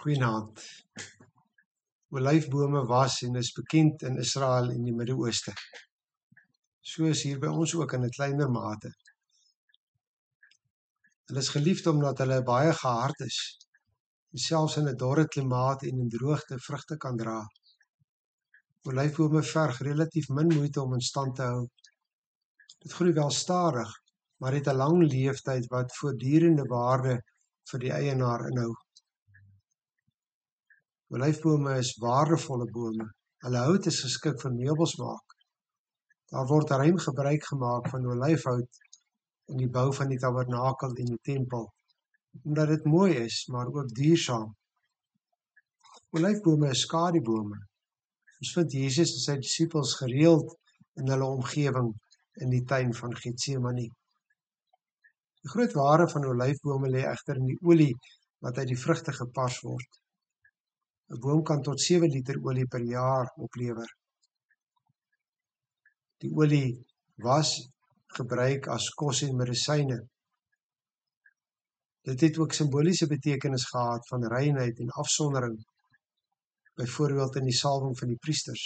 Goeienaand. Olyfbome was en is bekend in Israel en die Midde-Ooste. So is hier by ons ook in 'n kleiner mate. Hulle is geliefd omdat hulle baie gehard is, en selfs in 'n dorre klimaat en in droogte vrugte kan dra. Olyfbome verg relatief min moeite om in stand te hou. Dit groei wel stadig, maar het 'n lang leeftyd wat voortdurende waarde vir die eienaar inhou. Olyfbome is waardevolle bome. Hulle hout is geskik vir meubels maak. Daar word ruim gebruik gemaak van olyfhout in die bou van die tabernakel en die tempel, omdat dit mooi is, maar ook duursaam. Olyfbome is skadubome. Ons vind Jesus en sy disippels gereeld in hulle omgewing in die tuin van Getsemane. Die groot waarde van olyfbome lê egter in die olie wat uit die vrugte gepars word. 'n Boom kan tot 7 liter olie per jaar oplewer. Die olie was gebruik as kos en medisyne. Dit het ook simboliese betekenis gehad van reinheid en afsondering, byvoorbeeld in die salwing van die priesters.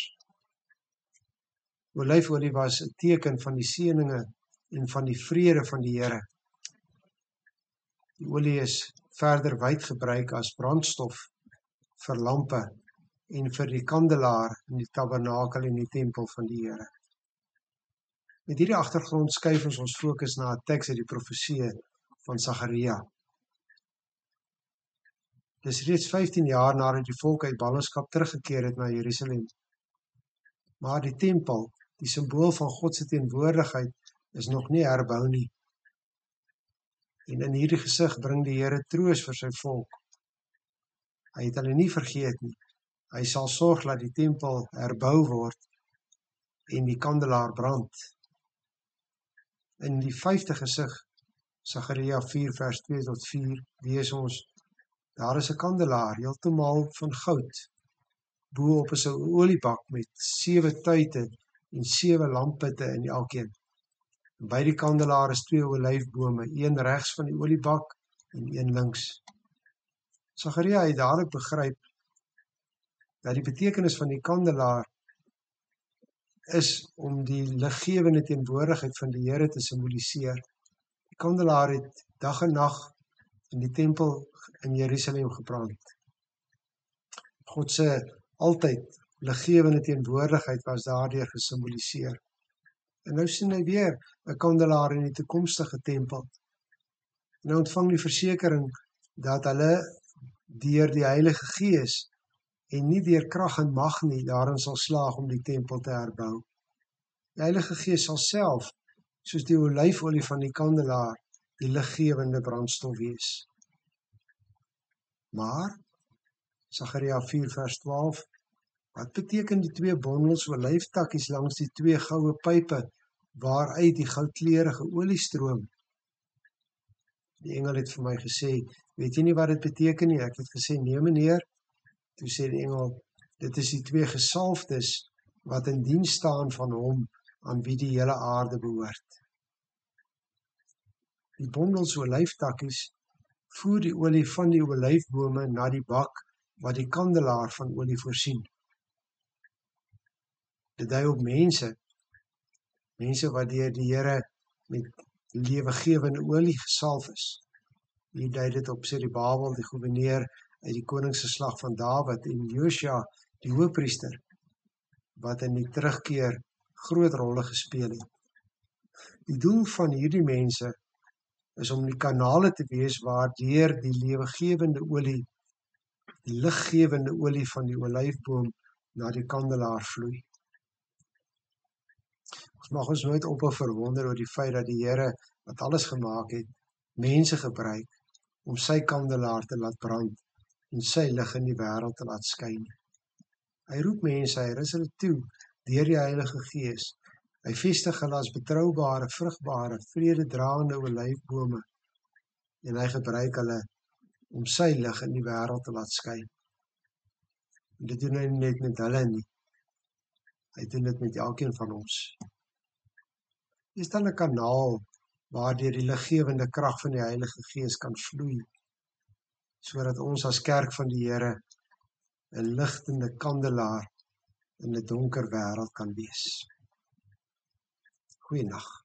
Olyfolie was 'n teken van die seëninge en van die vrede van die Here. Die olie is verder wyd gebruik as brandstof vir lampe en vir die kandelaar in die tabernakel en die tempel van die Here. Met hierdie agtergrond skuif ons fokus na 'n teks uit die profeseë van Sagaria. Dis reeds 15 jaar nadat die volk uit ballingskap teruggekeer het na Jerusalem. Maar die tempel, die simbool van God se teenwoordigheid, is nog nie herbou nie. En in hierdie gesig bring die Here troos vir sy volk. Hy het hulle nie vergeet nie. Hy sal sorg dat die tempel herbou word en die kandelaar brand. In die 5de gesig, Sagaria 4 vers 2 tot 4, lees ons: daar is 'n kandelaar, heeltemal van goud. Bo-op is 'n oliebak met 7 tuite en 7 lamputte in elkeen. By die kandelaar is 2 olyfbome, een regs van die oliebak en een links. Sagaria het dadelik begryp dat die betekenis van die kandelaar is om die liggewende teenwoordigheid van die Here te simboliseer. Die kandelaar het dag en nag in die tempel in Jerusalem gebrand. God se altyd liggewende teenwoordigheid was daardeur gesimboliseer. En nou sien hy weer 'n kandelaar in die toekomstige tempel. En hy ontvang die versekering dat hulle deur die Heilige Gees en nie deur krag en mag nie daarin sal slaag om die tempel te herbou. Die Heilige Gees sal self, soos die olyfolie van die kandelaar, die liggewende brandstof wees. Maar, Sagaria 4 vers 12, wat beteken die 2 bondels olyftakkies langs die 2 goue pype waaruit die goudkleurige olie stroom? Die engel het vir my gesê, weet jy nie wat dit beteken nie? Ek het gesê, nee meneer. Toe sê die engel, dit is die 2 gesalfdes wat in diens staan van hom aan wie die hele aarde behoort. Die bondels olyftakkies voer die olie van die olyfbome na die bak wat die kandelaar van olie voorsien. Dit dui op mense wat deur die Here met lewegewende olie gesalf is. Hier dui dit op Zerubabel, die goewerneur uit die koningsgeslag van Dawid, en Josua, die hoëpriester, wat in die terugkeer groot rolle gespeel het. Die doel van hierdie mense is om die kanale te wees waardeur die lewegewende olie, die liggewende olie van die olyfboom na die kandelaar vloei. Ons mag ons nooit ophou verwonder oor die feit dat die Here, wat alles gemaak het, mense gebruik om sy kandelaar te laat brand en sy lig in die wêreld te laat skyn. Hy roep mense, hy rus hulle toe deur die Heilige Gees. Hy vestig hulle as betroubare, vrugbare, vrededraende olyfbome en hy gebruik hulle om sy lig in die wêreld te laat skyn. En dit doen hy nie net met hulle nie. Hy doen dit met elkeen van ons. Is dan 'n kanaal waardeur die liggewende krag van die Heilige Gees kan vloei. sodat ons as kerk van die Here 'n ligtende kandelaar in 'n donker wêreld kan wees. Goeienaand.